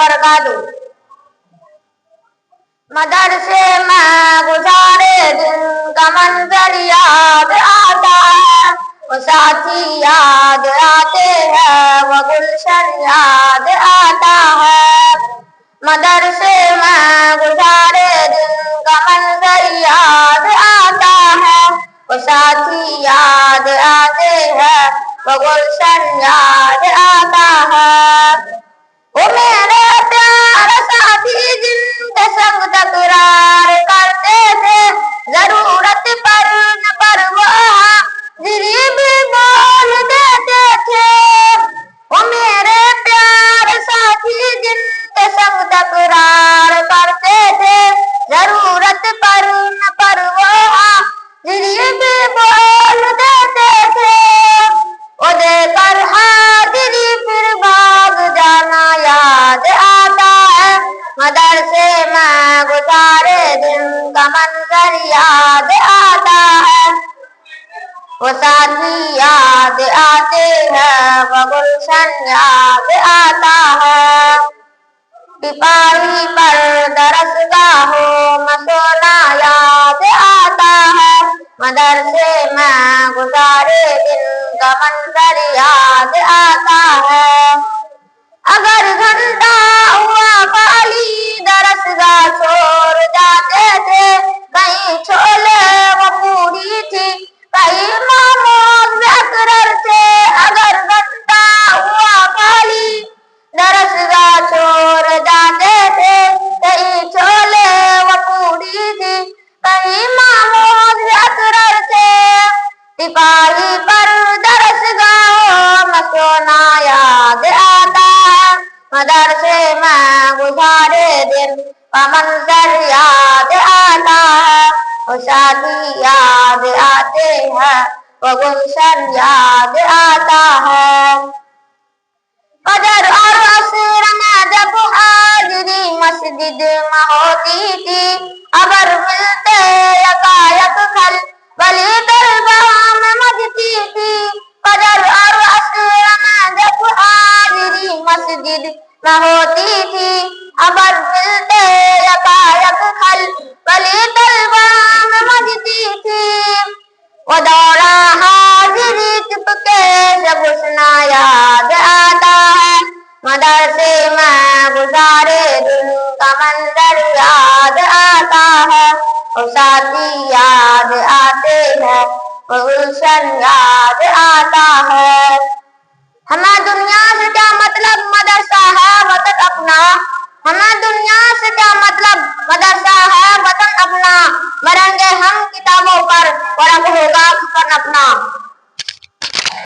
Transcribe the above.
वबरकातुहू। मदरसे में गुजारे दिन का मंजर याद आता है, वो साथी याद आते हैं, वो गुलशन याद आता है। मदरसे में गुजारे दिन का मंजर याद आता है, वो साथी याद आते हैं, वो गुलशन याद आता है। वो मेरे प्यारे साथी जिनके संग तकरार करते थे, जरूरत पर न परवाह दिली भी बोल देते थे। वो मेरे प्यारे साथी जिनके संग तकरार करते थे, जरूरत पर न परवाह दिली भी बोल देते थे। वो देकर हाजिरी फिर भाग जाना याद आता है, मदरसे में गुजारे दिन का मंजर याद आता है, वो साथी याद आते हैं, वो गुलशन याद आता है। सिपाही पर दरसगाहों में सोना याद आता है, मदरसे में गुजारे दिन का मंजर याद आता है। अगर घंटा हुआ खाली दरसगाह छोड़ जाते थे, कहीं छोले वो पूरी थी, कहीं मोमोज बेकरर थे। अगर घंटा हुआ खाली दरसगाह छोड़ जाते थे, कहीं छोले वो पूरी थी, कहीं मोमोज बेकरर थे। सिपाही पर दरसगाहों में सोना याद आता है, मदरसे में गुजारे दिन का मंजर याद आता है, वो साथी याद आते हैं, वो गुलशन याद आता है। फजर और असर में जब हाजिरी मस्जिद में होती थी, अबर मिलते यकायक खल वली दरगाह में मजती थी। फजर और असर में जब हाजिरी मस्जिद में होती थी, अबर मिलते यकायक खल वली दरगाह में मजती थी। वो दौड़ा हाजिरी चुपके से घुसना याद आता है, मदरसे में गुजारे दिन का मंजर याद आता है, वो साथी याद आते हैं, वो गुलशन याद आता है। हमें दुनिया से क्या मतलब, मदरसा है वतन अपना। हमें दुनिया से क्या मतलब, मदरसा है वतन अपना। मरेंगे हम किताबों पर और अब होगा कफन अपना।